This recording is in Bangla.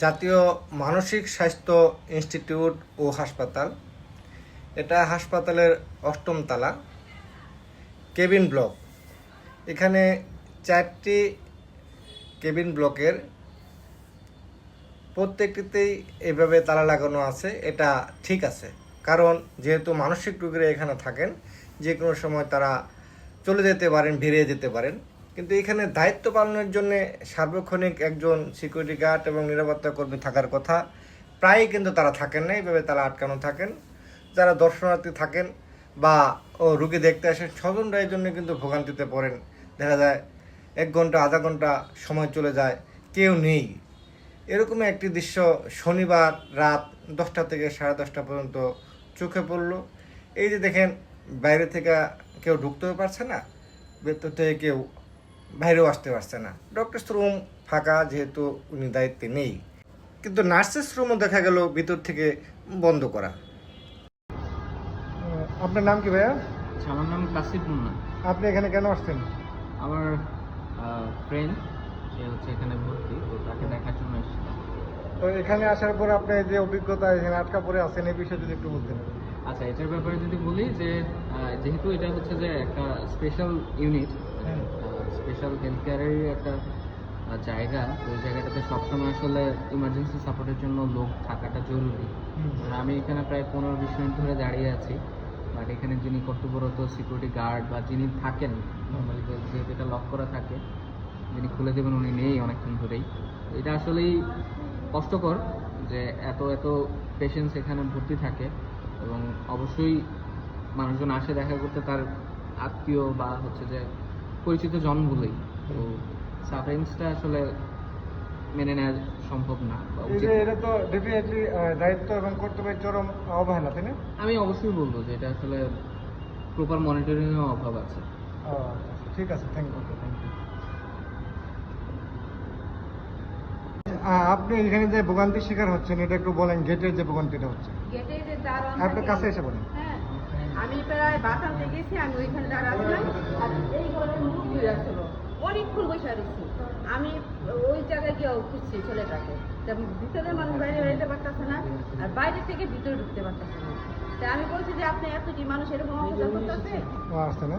জাতীয় মানসিক স্বাস্থ্য ইনস্টিটিউট ও হাসপাতাল। এটা হাসপাতালের ৮ম তলা, কেবিন ব্লক। এখানে 4টি কেবিন ব্লকের প্রত্যেকটিতেই এভাবে তালা লাগানো আছে। এটা ঠিক আছে, কারণ যেহেতু মানসিক রোগীরা এখানে থাকেন, যে কোনো সময় তারা চলে যেতে পারেন, বেরিয়ে যেতে পারেন। কিন্তু এখানে দায়িত্ব পালনের জন্য সার্বক্ষণিক একজন সিকিউরিটি গার্ড এবং নিরাপত্তা কর্মী থাকার কথা। প্রায়ই কিন্তু তারা থাকেন না, এইভাবে তারা আটকানো থাকেন। যারা দর্শনার্থী থাকেন বা রুগী দেখতে আসেন, স্বজনরা এই জন্য কিন্তু ভোগান্তিতে পড়েন। দেখা যায় 1 ঘন্টা আধা ঘন্টা সময় চলে যায়, কেউ নেই। এরকম একটি দৃশ্য শনিবার রাত 10টা থেকে 10:30 পর্যন্ত চোখে পড়লো। এই যে দেখেন, বাইরে থেকে কেউ ঢুকতেও পারছে না, ভেতর থেকে কেউ বাইরেও আসতে পারছে না। ডক্টরস রুম ফাঁকা, যেহেতু উনি দায়িত্বে নেই। কিন্তু নার্সেস রুমও দেখা গেল ভিতর থেকে বন্ধ করা। আপনার নাম কি ভাইয়া? আচ্ছা, আমার নাম কাসিফ মুন্না। আপনি এখানে কেন আসছেন? আমার ফ্রেন্ড, সে হচ্ছে এখানে ভর্তি, তো তাকে দেখার জন্য এসেছিলাম। তো এখানে আসার পর আপনার যে অভিজ্ঞতা, এখানে আটকা পড়ে আছেন, এই বিষয়ে যদি একটু বলতেন। আচ্ছা, এটার ব্যাপারে যদি বলি যে যেহেতু এটা হচ্ছে যে একটা স্পেশাল ইউনিট, স্পেশাল হেলথ কেয়ারের একটা জায়গা, তো ওই জায়গাটাতে সবসময় আসলে ইমার্জেন্সি সাপোর্টের জন্য লোক থাকাটা জরুরি। আর আমি এখানে প্রায় 15-20 মিনিট ধরে দাঁড়িয়ে আছি, বাট এখানে যিনি কর্তব্যরত সিকিউরিটি গার্ড বা যিনি থাকেন নর্মালি, যেহেতু এটা লক করা থাকে, যিনি খুলে দেবেন উনি নেই অনেকক্ষণ ধরেই। তো এটা আসলেই কষ্টকর যে এত এত পেশেন্টস এখানে ভর্তি থাকে, এবং অবশ্যই মানুষজন আসে দেখা করতে তার আত্মীয় বা হচ্ছে যে পরিচিত জনগুলোই। তো সাফারেন্সটা আসলে মেনে নেওয়া সম্ভব না বা উচিত না। এটা তো ডেফিনেটলি দায়িত্ব এবং কর্তব্যের চরম অবহেলা, তাই না? আমি অবশ্যই বলবো যে এটা আসলে প্রপার মনিটরিংয়ের অভাব আছে। ঠিক আছে, থ্যাংক ইউ। Thank you. আপনি এখানে যে ভোগান্তির শিকার হচ্ছেন, এটা একটু বলেন। গেটের যে ভোগান্তিটা হচ্ছে, গেটে যে দারোয়ান আপনার থাকে, কাছে এসে বলেন। হ্যাঁ, আমি প্রায় বাসাতে গেছি, আমি ওইখানে দাঁড়াছিলাম, আর এই ঘরের মুখ ধুয়ে আসছিল, অনেকক্ষণ বসে রয়েছি। আমি ওই জায়গায় গিয়ে খুঁজছি ছেলেটাকে, ভিতরের মানুষ বাইরে বেরোতে পারতেছে না, আর বাইরে থেকে ভিতরে ঢুকতে পারতেছে না। তা আমি বলছি যে আপনি এত কি মানুষ এরকম অবস্থা করতেছে, আসছে না?